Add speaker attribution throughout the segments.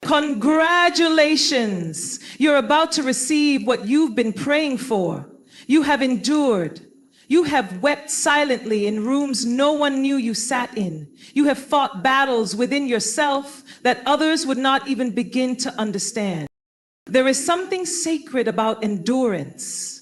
Speaker 1: Congratulations. You're about to receive what you've been praying for. You have endured. You have wept silently in rooms no one knew you sat in. You have fought battles within yourself that others would not even begin to understand. There is something sacred about endurance.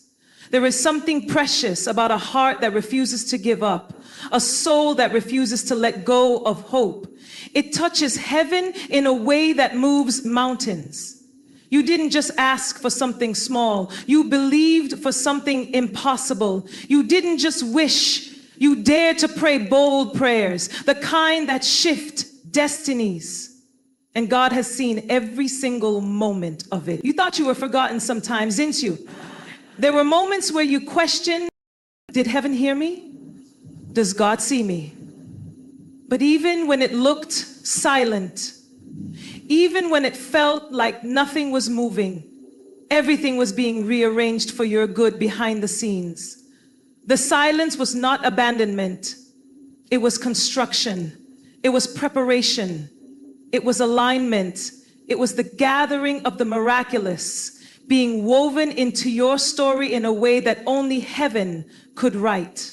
Speaker 1: There is something precious about a heart that refuses to give up, a soul that refuses to let go of hope. It touches heaven in a way that moves mountains. You didn't just ask for something small. You believed for something impossible. You didn't just wish. You dared to pray bold prayers, the kind that shift destinies. And God has seen every single moment of it. You thought you were forgotten sometimes, didn't you? There were moments where you questioned, did heaven hear me? Does God see me? But even when it looked silent, even when it felt like nothing was moving, everything was being rearranged for your good behind the scenes. The silence was not abandonment. It was construction. It was preparation. It was alignment. It was the gathering of the miraculous being woven into your story in a way that only heaven could write.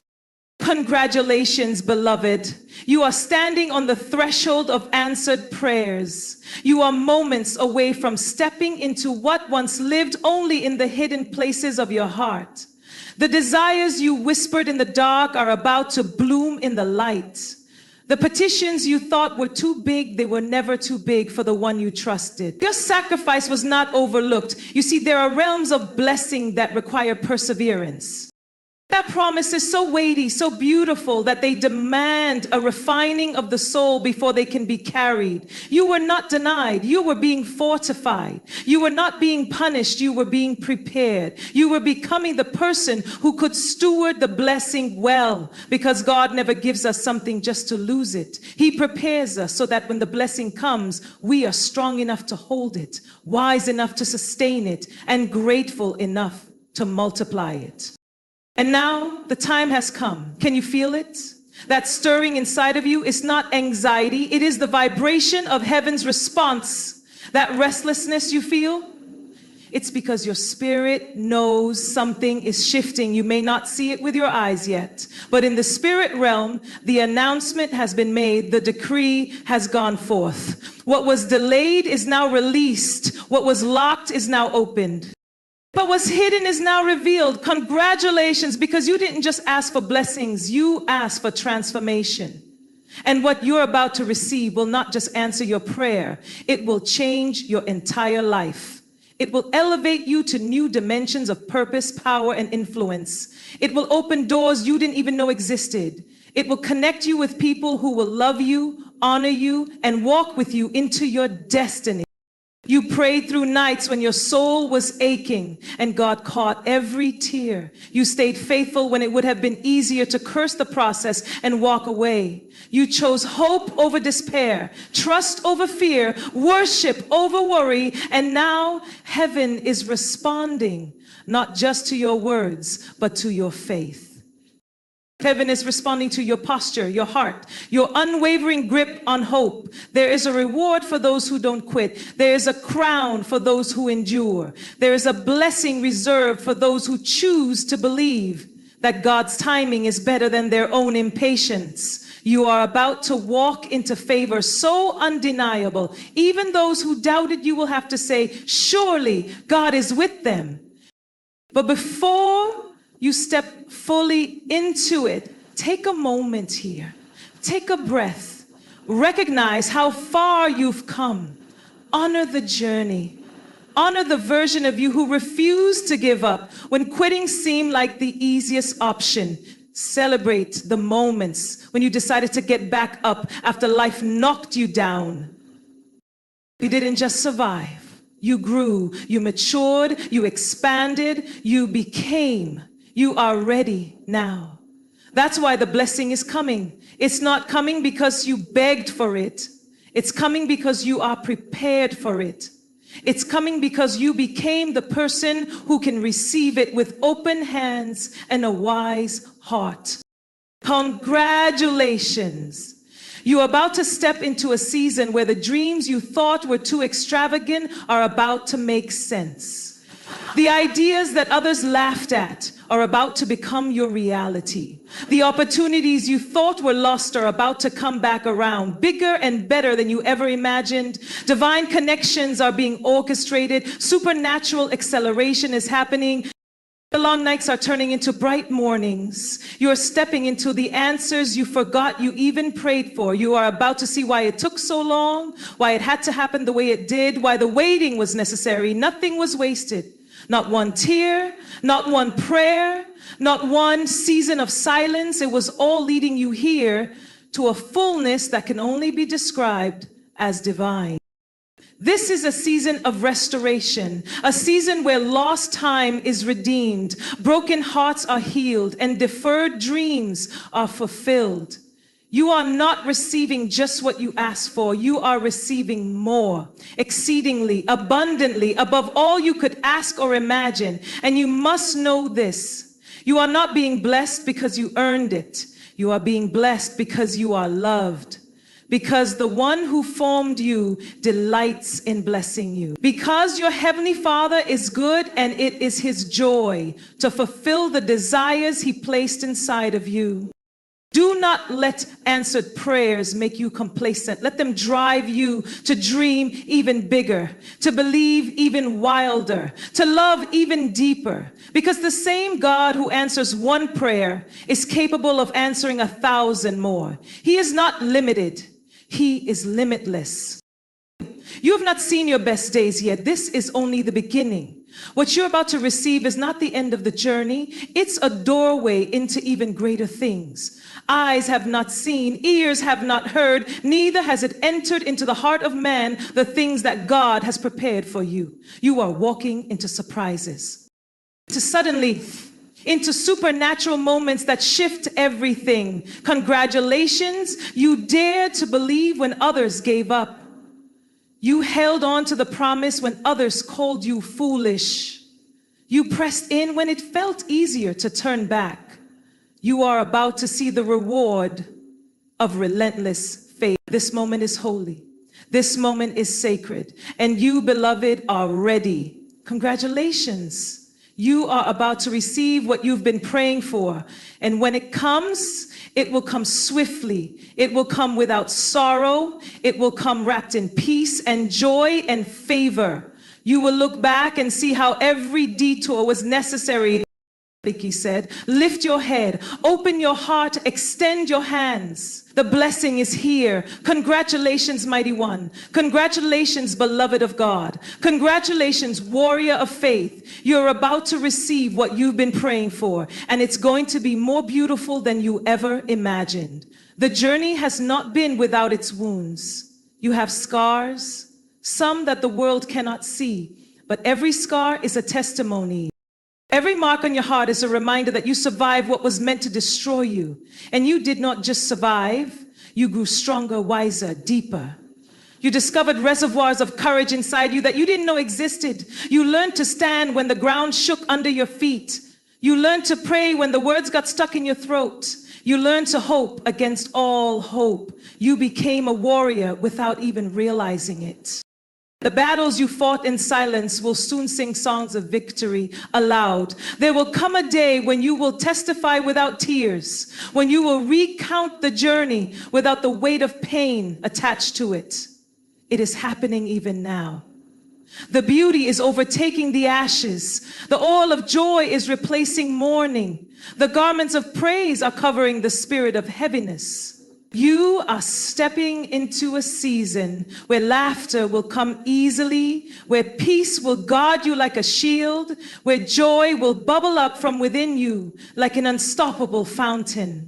Speaker 1: Congratulations, beloved. You are standing on the threshold of answered prayers. You are moments away from stepping into what once lived only in the hidden places of your heart. The desires you whispered in the dark are about to bloom in the light. The petitions you thought were too big, they were never too big for the one you trusted. Your sacrifice was not overlooked. You see, there are realms of blessing that require perseverance. That promise is so weighty, so beautiful, that they demand a refining of the soul before they can be carried. You were not denied. You were being fortified. You were not being punished. You were being prepared. You were becoming the person who could steward the blessing well, because God never gives us something just to lose it. He prepares us so that when the blessing comes, we are strong enough to hold it, wise enough to sustain it, and grateful enough to multiply it. And now the time has come. Can you feel it? That stirring inside of you is not anxiety. It is the vibration of heaven's response. That restlessness you feel, it's because your spirit knows something is shifting. You may not see it with your eyes yet, but in the spirit realm, the announcement has been made. The decree has gone forth. What was delayed is now released. What was locked is now opened. But what's hidden is now revealed. Congratulations, because you didn't just ask for blessings, you asked for transformation. And what you're about to receive will not just answer your prayer, it will change your entire life. It will elevate you to new dimensions of purpose, power, and influence. It will open doors you didn't even know existed. It will connect you with people who will love you, honor you, and walk with you into your destiny. You prayed through nights when your soul was aching, and God caught every tear. You stayed faithful when it would have been easier to curse the process and walk away. You chose hope over despair, trust over fear, worship over worry, and now heaven is responding, not just to your words, but to your faith. Heaven is responding to your posture, your heart, your unwavering grip on hope. There is a reward for those who don't quit. There is a crown for those who endure. There is a blessing reserved for those who choose to believe that God's timing is better than their own impatience. You are about to walk into favor so undeniable. Even those who doubted you will have to say, surely God is with them. But before you step fully into it, take a moment here. Take a breath. Recognize how far you've come. Honor the journey. Honor the version of you who refused to give up when quitting seemed like the easiest option. Celebrate the moments when you decided to get back up after life knocked you down. You didn't just survive. You grew, you matured, you expanded, you became. You are ready now. That's why the blessing is coming. It's not coming because you begged for it. It's coming because you are prepared for it. It's coming because you became the person who can receive it with open hands and a wise heart. Congratulations. You are about to step into a season where the dreams you thought were too extravagant are about to make sense. The ideas that others laughed at are about to become your reality. The opportunities you thought were lost are about to come back around, bigger and better than you ever imagined. Divine connections are being orchestrated. Supernatural acceleration is happening. The long nights are turning into bright mornings. You are stepping into the answers you forgot you even prayed for. You are about to see why it took so long, why it had to happen the way it did, why the waiting was necessary. Nothing was wasted. Not one tear, not one prayer, not one season of silence. It was all leading you here to a fullness that can only be described as divine. This is a season of restoration, a season where lost time is redeemed, broken hearts are healed, and deferred dreams are fulfilled. You are not receiving just what you asked for. You are receiving more, exceedingly, abundantly, above all you could ask or imagine. And you must know this. You are not being blessed because you earned it. You are being blessed because you are loved. Because the one who formed you delights in blessing you. Because your Heavenly Father is good and it is His joy to fulfill the desires He placed inside of you. Do not let answered prayers make you complacent. Let them drive you to dream even bigger, to believe even wilder, to love even deeper. Because the same God who answers one prayer is capable of answering 1,000 more. He is not limited. He is limitless. You have not seen your best days yet. This is only the beginning. What you're about to receive is not the end of the journey. It's a doorway into even greater things. Eyes have not seen, ears have not heard, neither has it entered into the heart of man the things that God has prepared for you. You are walking into surprises, into supernatural moments that shift everything. Congratulations, you dared to believe when others gave up. You held on to the promise when others called you foolish. You pressed in when it felt easier to turn back. You are about to see the reward of relentless faith. This moment is holy. This moment is sacred. And you, beloved, are ready. Congratulations. You are about to receive what you've been praying for. And when it comes, it will come swiftly. It will come without sorrow. It will come wrapped in peace and joy and favor. You will look back and see how every detour was necessary. He said, lift your head, open your heart, extend your hands. The blessing is here. Congratulations, mighty one. Congratulations, beloved of God. Congratulations, warrior of faith. You're about to receive what you've been praying for, and it's going to be more beautiful than you ever imagined. The journey has not been without its wounds. You have scars, some that the world cannot see, but every scar is a testimony. Every mark on your heart is a reminder that you survived what was meant to destroy you. And you did not just survive, you grew stronger, wiser, deeper. You discovered reservoirs of courage inside you that you didn't know existed. You learned to stand when the ground shook under your feet. You learned to pray when the words got stuck in your throat. You learned to hope against all hope. You became a warrior without even realizing it. The battles you fought in silence will soon sing songs of victory aloud. There will come a day when you will testify without tears, when you will recount the journey without the weight of pain attached to it. It is happening even now. The beauty is overtaking the ashes. The oil of joy is replacing mourning. The garments of praise are covering the spirit of heaviness. You are stepping into a season where laughter will come easily, where peace will guard you like a shield, where joy will bubble up from within you like an unstoppable fountain.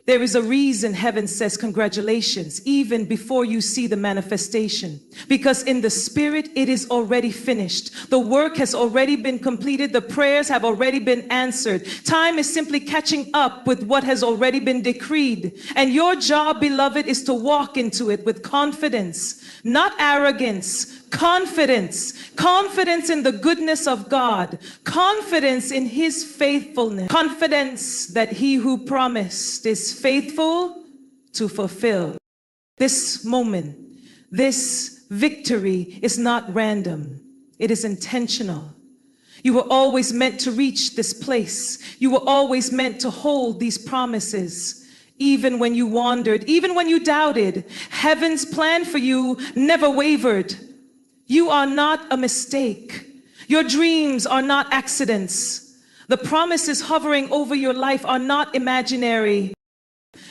Speaker 1: There is a reason heaven says congratulations even before you see the manifestation. Because in the spirit, it is already finished. The work has already been completed. The prayers have already been answered. Time is simply catching up with what has already been decreed. And your job, beloved, is to walk into it with confidence, not arrogance. Confidence. Confidence in the goodness of God. Confidence in His faithfulness. Confidence that He who promised is faithful to fulfill. This moment, this victory is not random. It is intentional. You were always meant to reach this place. You were always meant to hold these promises. Even when you wandered, even when you doubted, heaven's plan for you never wavered. You are not a mistake. Your dreams are not accidents. The promises hovering over your life are not imaginary.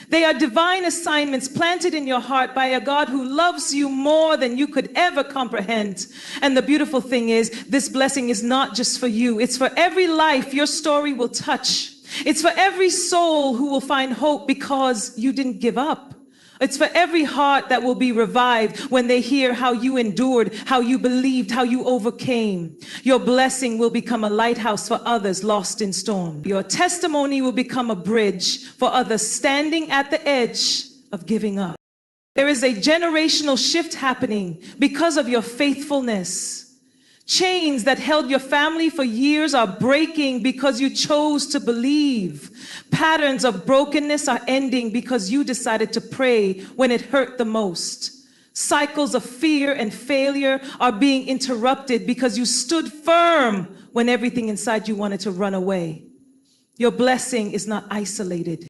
Speaker 1: They are divine assignments planted in your heart by a God who loves you more than you could ever comprehend. And the beautiful thing is, this blessing is not just for you. It's for every life your story will touch. It's for every soul who will find hope because you didn't give up. It's for every heart that will be revived when they hear how you endured, how you believed, how you overcame. Your blessing will become a lighthouse for others lost in storm. Your testimony will become a bridge for others standing at the edge of giving up. There is a generational shift happening because of your faithfulness. Chains that held your family for years are breaking because you chose to believe. Patterns of brokenness are ending because you decided to pray when it hurt the most. Cycles of fear and failure are being interrupted because you stood firm when everything inside you wanted to run away. Your blessing is not isolated.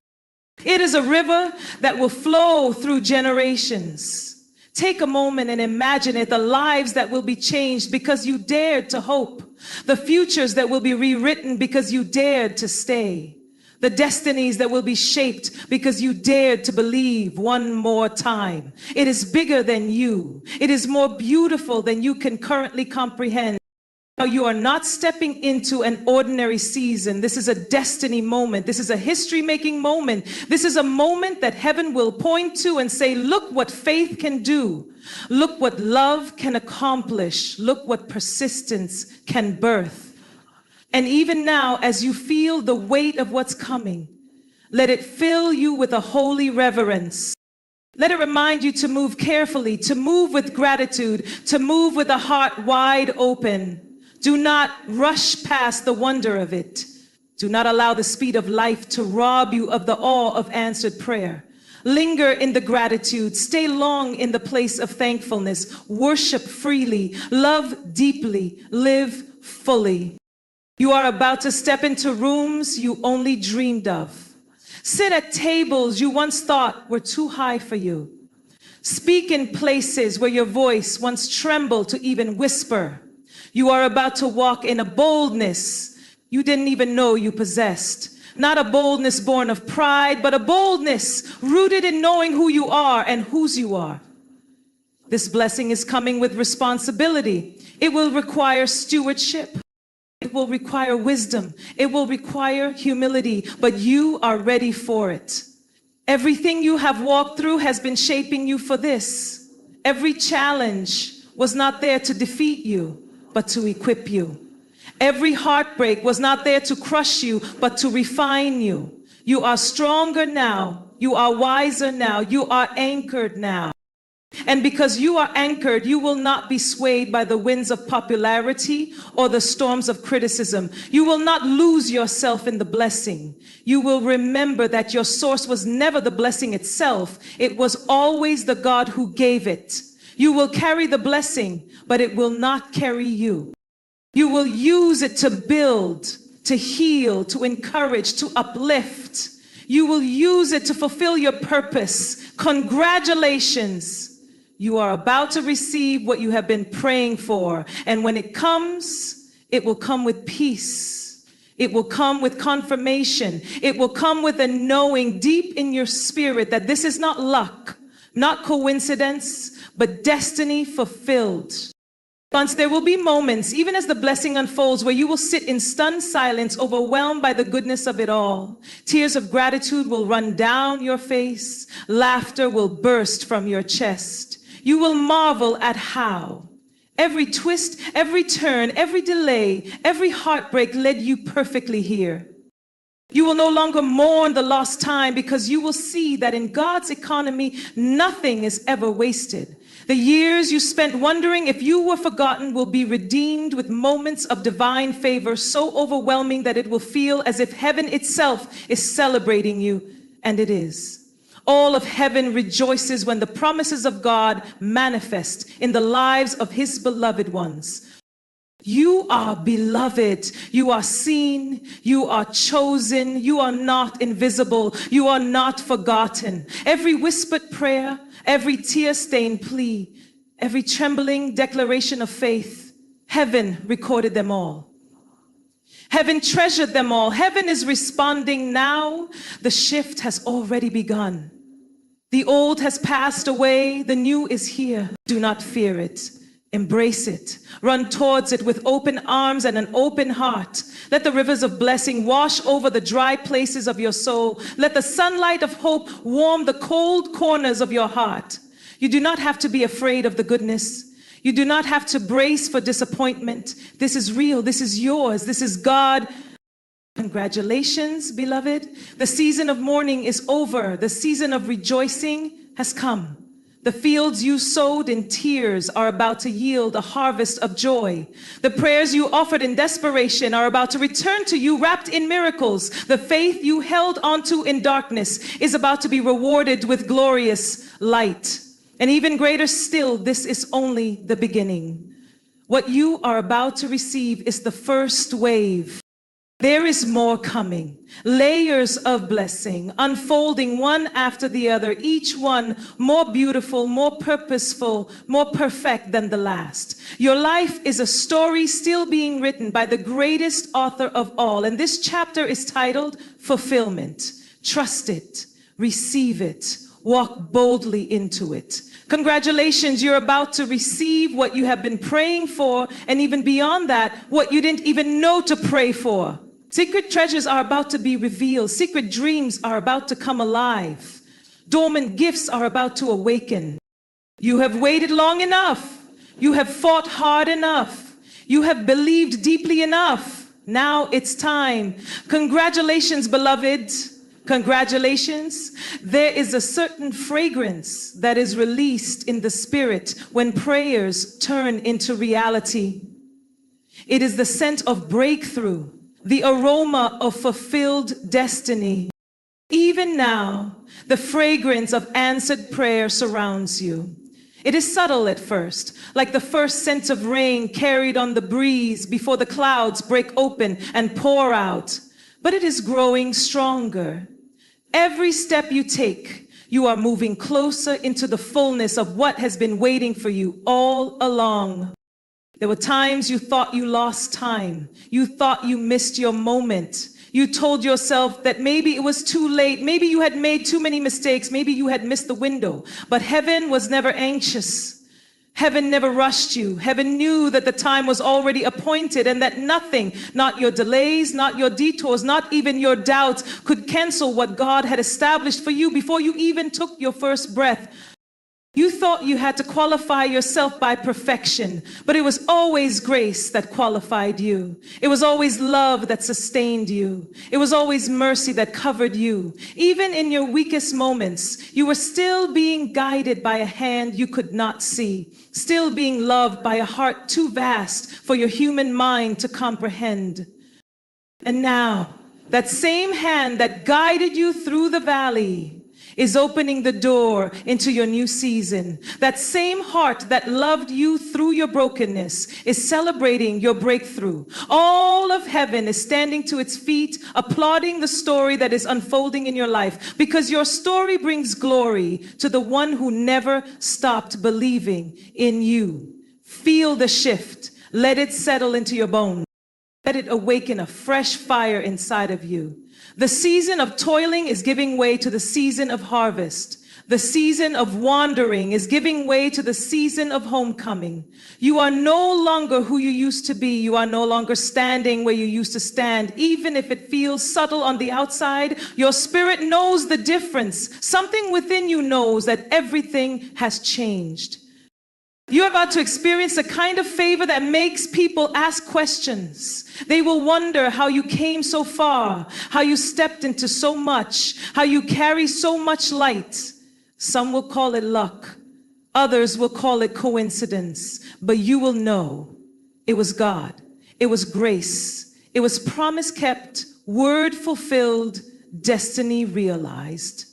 Speaker 1: It is a river that will flow through generations. Take a moment and imagine it, the lives that will be changed because you dared to hope, the futures that will be rewritten because you dared to stay, the destinies that will be shaped because you dared to believe one more time. It is bigger than you. It is more beautiful than you can currently comprehend. You are not stepping into an ordinary season. This is a destiny moment. This is a history-making moment. This is a moment that heaven will point to and say, look what faith can do. Look what love can accomplish. Look what persistence can birth. And even now, as you feel the weight of what's coming, let it fill you with a holy reverence. Let it remind you to move carefully, to move with gratitude, to move with a heart wide open. Do not rush past the wonder of it. Do not allow the speed of life to rob you of the awe of answered prayer. Linger in the gratitude. Stay long in the place of thankfulness. Worship freely. Love deeply. Live fully. You are about to step into rooms you only dreamed of. Sit at tables you once thought were too high for you. Speak in places where your voice once trembled to even whisper. You are about to walk in a boldness you didn't even know you possessed. Not a boldness born of pride, but a boldness rooted in knowing who you are and whose you are. This blessing is coming with responsibility. It will require stewardship. It will require wisdom. It will require humility, but you are ready for it. Everything you have walked through has been shaping you for this. Every challenge was not there to defeat you, but to equip you. Every heartbreak was not there to crush you, but to refine you. You are stronger now. You are wiser now. You are anchored now. And because you are anchored, you will not be swayed by the winds of popularity or the storms of criticism. You will not lose yourself in the blessing. You will remember that your source was never the blessing itself. It was always the God who gave it. You will carry the blessing, but it will not carry you. You will use it to build, to heal, to encourage, to uplift. You will use it to fulfill your purpose. Congratulations. You are about to receive what you have been praying for. And when it comes, it will come with peace. It will come with confirmation. It will come with a knowing deep in your spirit that this is not luck, not coincidence, but destiny fulfilled. Once there will be moments, even as the blessing unfolds, where you will sit in stunned silence, overwhelmed by the goodness of it all. Tears of gratitude will run down your face. Laughter will burst from your chest. You will marvel at how every twist, every turn, every delay, every heartbreak led you perfectly here. You will no longer mourn the lost time because you will see that in God's economy, nothing is ever wasted. The years you spent wondering if you were forgotten will be redeemed with moments of divine favor so overwhelming that it will feel as if heaven itself is celebrating you, and it is. All of heaven rejoices when the promises of God manifest in the lives of his beloved ones. You are beloved. You are seen. You are chosen. You are not invisible. You are not forgotten. Every whispered prayer, every tear-stained plea, every trembling declaration of faith, heaven recorded them all. Heaven treasured them all. Heaven is responding now. The shift has already begun. The old has passed away. The new is here. Do not fear it. Embrace it. Run towards it with open arms and an open heart. Let the rivers of blessing wash over the dry places of your soul. Let the sunlight of hope warm the cold corners of your heart. You do not have to be afraid of the goodness. You do not have to brace for disappointment. This is real. This is yours. This is God. Congratulations, beloved. The season of mourning is over. The season of rejoicing has come. The fields you sowed in tears are about to yield a harvest of joy. The prayers you offered in desperation are about to return to you wrapped in miracles. The faith you held onto in darkness is about to be rewarded with glorious light. And even greater still, this is only the beginning. What you are about to receive is the first wave. There is more coming, layers of blessing, unfolding one after the other, each one more beautiful, more purposeful, more perfect than the last. Your life is a story still being written by the greatest author of all, and this chapter is titled Fulfillment. Trust it, receive it, walk boldly into it. Congratulations, you're about to receive what you have been praying for, and even beyond that, what you didn't even know to pray for. Secret treasures are about to be revealed. Secret dreams are about to come alive. Dormant gifts are about to awaken. You have waited long enough. You have fought hard enough. You have believed deeply enough. Now it's time. Congratulations, beloved. Congratulations. There is a certain fragrance that is released in the spirit when prayers turn into reality. It is the scent of breakthrough, the aroma of fulfilled destiny. Even now, the fragrance of answered prayer surrounds you. It is subtle at first, like the first scent of rain carried on the breeze before the clouds break open and pour out. But it is growing stronger. Every step you take, you are moving closer into the fullness of what has been waiting for you all along. There were times you thought you lost time. You thought you missed your moment. You told yourself that maybe it was too late. Maybe you had made too many mistakes. Maybe you had missed the window. But heaven was never anxious. Heaven never rushed you. Heaven knew that the time was already appointed and that nothing, not your delays, not your detours, not even your doubts, could cancel what God had established for you before you even took your first breath. You thought you had to qualify yourself by perfection, but it was always grace that qualified you. It was always love that sustained you. It was always mercy that covered you. Even in your weakest moments, you were still being guided by a hand you could not see, still being loved by a heart too vast for your human mind to comprehend. And now, that same hand that guided you through the valley is opening the door into your new season. That same heart that loved you through your brokenness is celebrating your breakthrough. All of heaven is standing to its feet, applauding the story that is unfolding in your life, because your story brings glory to the one who never stopped believing in you. Feel the shift. Let it settle into your bones. Let it awaken a fresh fire inside of you. The season of toiling is giving way to the season of harvest. The season of wandering is giving way to the season of homecoming. You are no longer who you used to be. You are no longer standing where you used to stand. Even if it feels subtle on the outside, your spirit knows the difference. Something within you knows that everything has changed. You're about to experience a kind of favor that makes people ask questions. They will wonder how you came so far, how you stepped into so much, how you carry so much light. Some will call it luck. Others will call it coincidence. But you will know it was God. It was grace. It was promise kept, word fulfilled, destiny realized.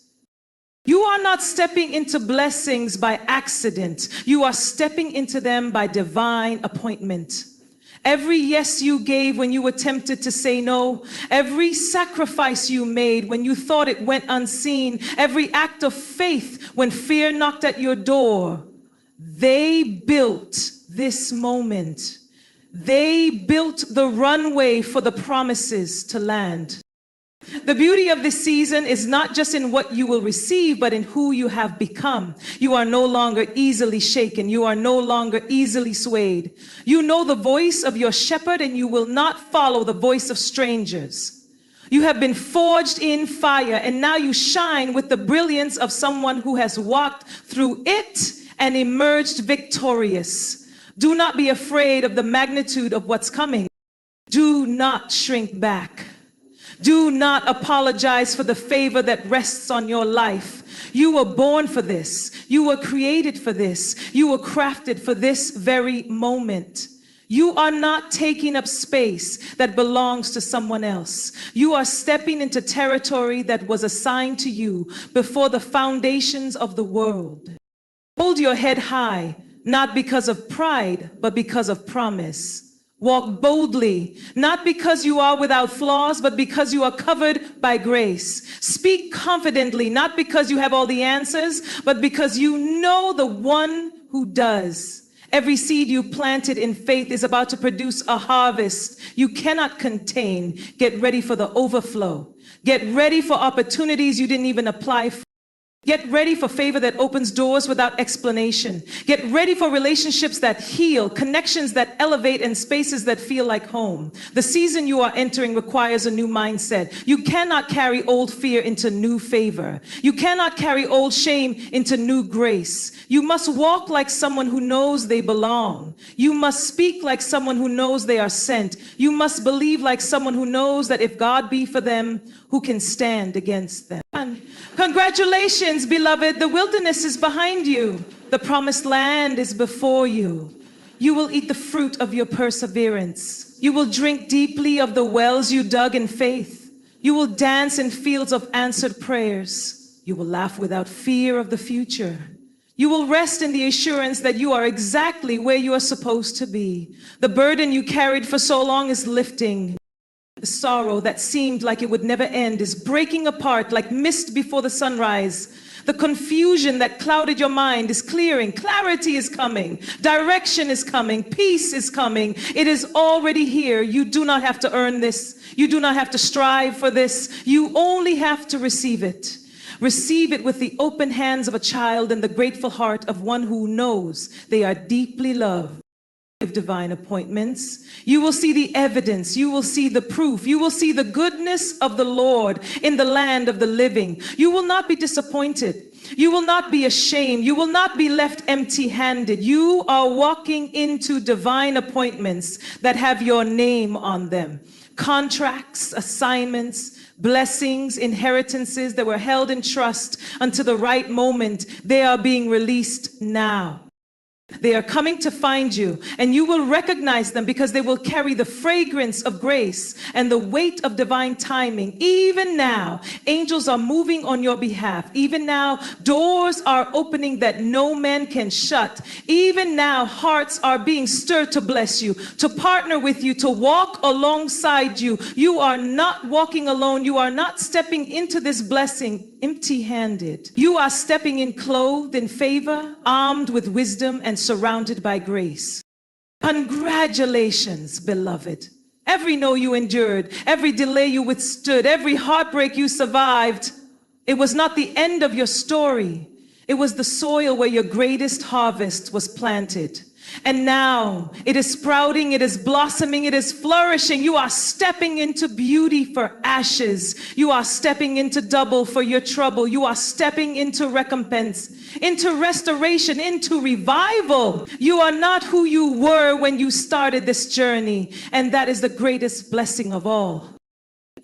Speaker 1: You are not stepping into blessings by accident. You are stepping into them by divine appointment. Every yes you gave when you were tempted to say no, every sacrifice you made when you thought it went unseen, every act of faith when fear knocked at your door, they built this moment. They built the runway for the promises to land. The beauty of this season is not just in what you will receive, but in who you have become. You are no longer easily shaken. You are no longer easily swayed. You know the voice of your shepherd, and you will not follow the voice of strangers. You have been forged in fire, and now you shine with the brilliance of someone who has walked through it and emerged victorious. Do not be afraid of the magnitude of what's coming. Do not shrink back. Do not apologize for the favor that rests on your life. You were born for this. You were created for this. You were crafted for this very moment. You are not taking up space that belongs to someone else. You are stepping into territory that was assigned to you before the foundations of the world. Hold your head high, not because of pride, but because of promise. Walk boldly, not because you are without flaws, but because you are covered by grace. Speak confidently, not because you have all the answers, but because you know the one who does. Every seed you planted in faith is about to produce a harvest you cannot contain. Get ready for the overflow. Get ready for opportunities you didn't even apply for. Get ready for favor that opens doors without explanation. Get ready for relationships that heal, connections that elevate, and spaces that feel like home. The season you are entering requires a new mindset. You cannot carry old fear into new favor. You cannot carry old shame into new grace. You must walk like someone who knows they belong. You must speak like someone who knows they are sent. You must believe like someone who knows that if God be for them, who can stand against them? Congratulations, beloved. The wilderness is behind you. The promised land is before you. You will eat the fruit of your perseverance. You will drink deeply of the wells you dug in faith. You will dance in fields of answered prayers. You will laugh without fear of the future. You will rest in the assurance that you are exactly where you are supposed to be. The burden you carried for so long is lifting. The sorrow that seemed like it would never end is breaking apart like mist before the sunrise. The confusion that clouded your mind is clearing. Clarity is coming. Direction is coming. Peace is coming. It is already here. You do not have to earn this. You do not have to strive for this. You only have to receive it. Receive it with the open hands of a child and the grateful heart of one who knows they are deeply loved. Of divine appointments, you will see the evidence, you will see the proof, you will see the goodness of the Lord in the land of the living. You will not be disappointed. You will not be ashamed. You will not be left empty-handed. You are walking into divine appointments that have your name on them. Contracts, assignments, blessings, inheritances that were held in trust until the right moment. They are being released now. They are coming to find you, and you will recognize them because they will carry the fragrance of grace and the weight of divine timing. Even now, angels are moving on your behalf. Even now, doors are opening that no man can shut. Even now, hearts are being stirred to bless you, to partner with you, to walk alongside you. You are not walking alone. You are not stepping into this blessing empty-handed. You are stepping in clothed in favor, armed with wisdom, and surrounded by grace. Congratulations, beloved. Every no you endured, every delay you withstood, every heartbreak you survived, it was not the end of your story. It was the soil where your greatest harvest was planted. And now it is sprouting, it is blossoming, it is flourishing. You are stepping into beauty for ashes. You are stepping into double for your trouble. You are stepping into recompense, into restoration, into revival. You are not who you were when you started this journey, and that is the greatest blessing of all.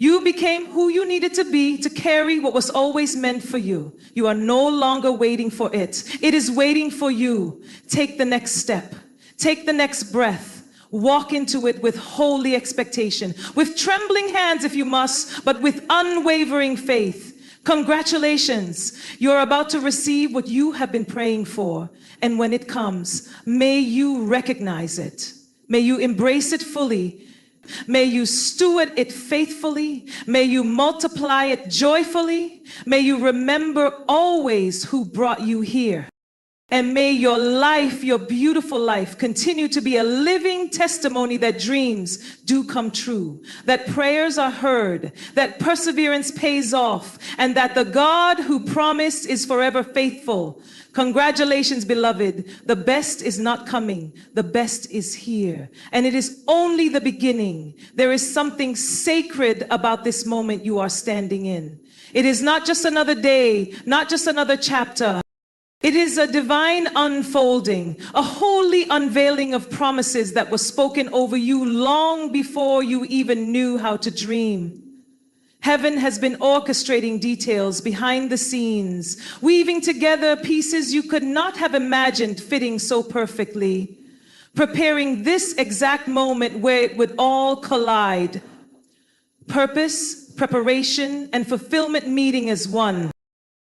Speaker 1: You became who you needed to be to carry what was always meant for you. You are no longer waiting for it. It is waiting for you. Take the next step. Take the next breath. Walk into it with holy expectation, with trembling hands if you must, but with unwavering faith. Congratulations. You're about to receive what you have been praying for. And when it comes, may you recognize it. May you embrace it fully. May you steward it faithfully. May you multiply it joyfully. May you remember always who brought you here. And may your life, your beautiful life, continue to be a living testimony that dreams do come true, that prayers are heard, that perseverance pays off, and that the God who promised is forever faithful. Congratulations, beloved. The best is not coming. The best is here. And it is only the beginning. There is something sacred about this moment you are standing in. It is not just another day, not just another chapter. It is a divine unfolding, a holy unveiling of promises that was spoken over you long before you even knew how to dream. Heaven has been orchestrating details behind the scenes, weaving together pieces you could not have imagined fitting so perfectly, preparing this exact moment where it would all collide. Purpose, preparation, and fulfillment meeting as one.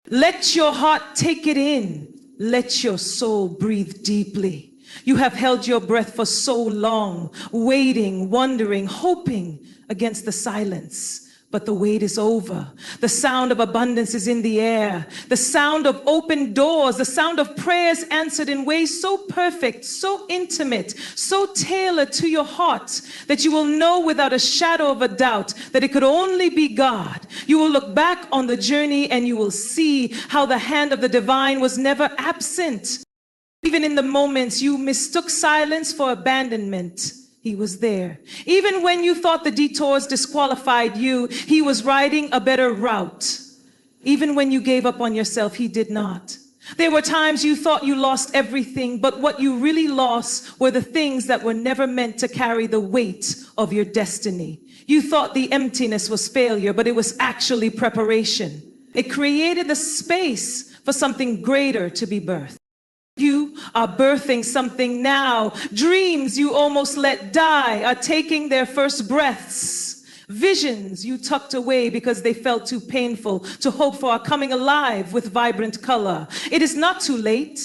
Speaker 1: Let your heart take it in. Let your soul breathe deeply. You have held your breath for so long, waiting, wondering, hoping against the silence. But the wait is over. The sound of abundance is in the air. The sound of open doors, the sound of prayers answered in ways so perfect, so intimate, so tailored to your heart that you will know without a shadow of a doubt that it could only be God. You will look back on the journey and you will see how the hand of the divine was never absent. Even in the moments you mistook silence for abandonment, He was there. Even when you thought the detours disqualified you, He was riding a better route. Even when you gave up on yourself, He did not. There were times you thought you lost everything, but what you really lost were the things that were never meant to carry the weight of your destiny. You thought the emptiness was failure, but it was actually preparation. It created the space for something greater to be birthed. You are birthing something now. Dreams you almost let die are taking their first breaths. Visions you tucked away because they felt too painful to hope for are coming alive with vibrant color. It is not too late.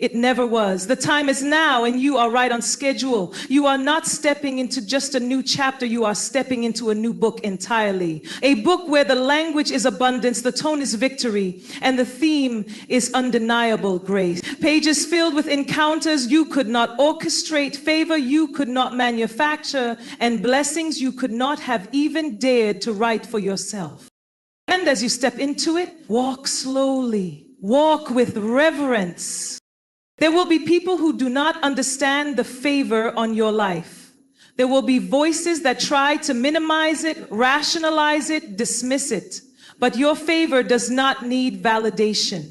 Speaker 1: It never was. The time is now and you are right on schedule. You are not stepping into just a new chapter. You are stepping into a new book entirely. A book where the language is abundance, the tone is victory, and the theme is undeniable grace. Pages filled with encounters you could not orchestrate, favor you could not manufacture, and blessings you could not have even dared to write for yourself. And as you step into it, walk slowly, walk with reverence. There will be people who do not understand the favor on your life. There will be voices that try to minimize it, rationalize it, dismiss it. But your favor does not need validation.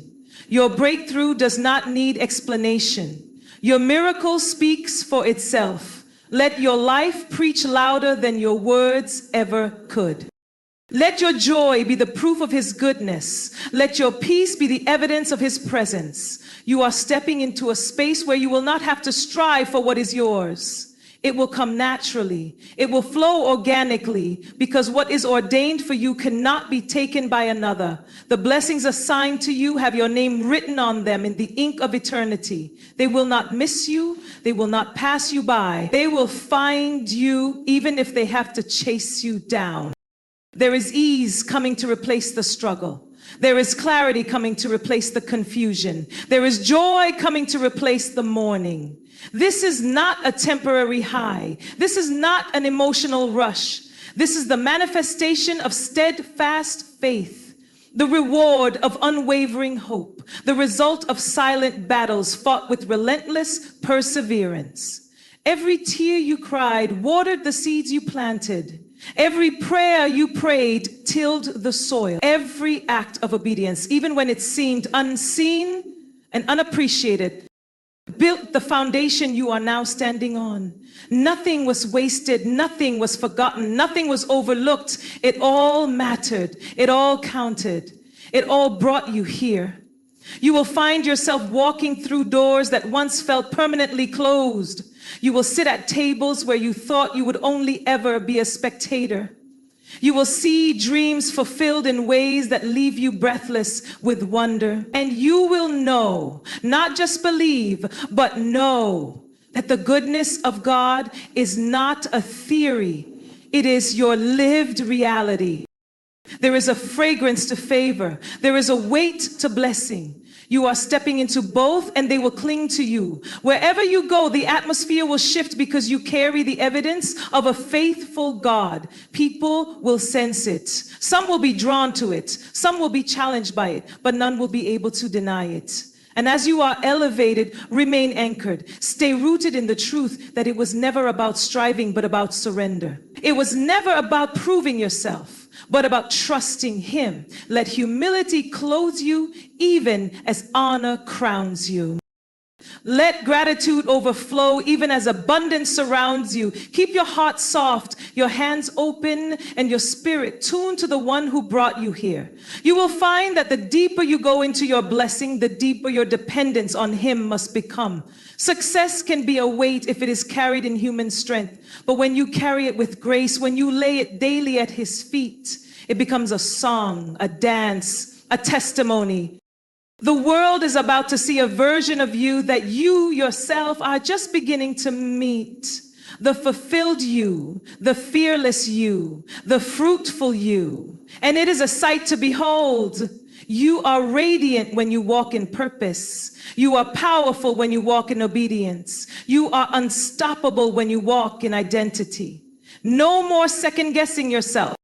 Speaker 1: Your breakthrough does not need explanation. Your miracle speaks for itself. Let your life preach louder than your words ever could. Let your joy be the proof of His goodness. Let your peace be the evidence of His presence. You are stepping into a space where you will not have to strive for what is yours. It will come naturally. It will flow organically because what is ordained for you cannot be taken by another. The blessings assigned to you have your name written on them in the ink of eternity. They will not miss you. They will not pass you by. They will find you even if they have to chase you down. There is ease coming to replace the struggle. There is clarity coming to replace the confusion. There is joy coming to replace the mourning. This is not a temporary high. This is not an emotional rush. This is the manifestation of steadfast faith, the reward of unwavering hope, the result of silent battles fought with relentless perseverance. Every tear you cried watered the seeds you planted. Every prayer you prayed tilled the soil. Every act of obedience, even when it seemed unseen and unappreciated, built the foundation you are now standing on. Nothing was wasted. Nothing was forgotten. Nothing was overlooked. It all mattered. It all counted. It all brought you here. You will find yourself walking through doors that once felt permanently closed. You will sit at tables where you thought you would only ever be a spectator. You will see dreams fulfilled in ways that leave you breathless with wonder. And you will know, not just believe, but know that the goodness of God is not a theory. It is your lived reality. There is a fragrance to favor. There is a weight to blessing. You are stepping into both and they will cling to you. Wherever you go, the atmosphere will shift because you carry the evidence of a faithful God. People will sense it. Some will be drawn to it. Some will be challenged by it, but none will be able to deny it. And as you are elevated, remain anchored. Stay rooted in the truth that it was never about striving, but about surrender. It was never about proving yourself, but about trusting Him. Let humility clothe you even as honor crowns you. Let gratitude overflow even as abundance surrounds you. Keep your heart soft, your hands open, and your spirit tuned to the one who brought you here. You will find that the deeper you go into your blessing, the deeper your dependence on Him must become. Success can be a weight if it is carried in human strength, but when you carry it with grace, when you lay it daily at His feet, it becomes a song, a dance, a testimony. The world is about to see a version of you that you yourself are just beginning to meet. The fulfilled you, the fearless you, the fruitful you. And it is a sight to behold. You are radiant when you walk in purpose. You are powerful when you walk in obedience. You are unstoppable when you walk in identity. No more second guessing yourself.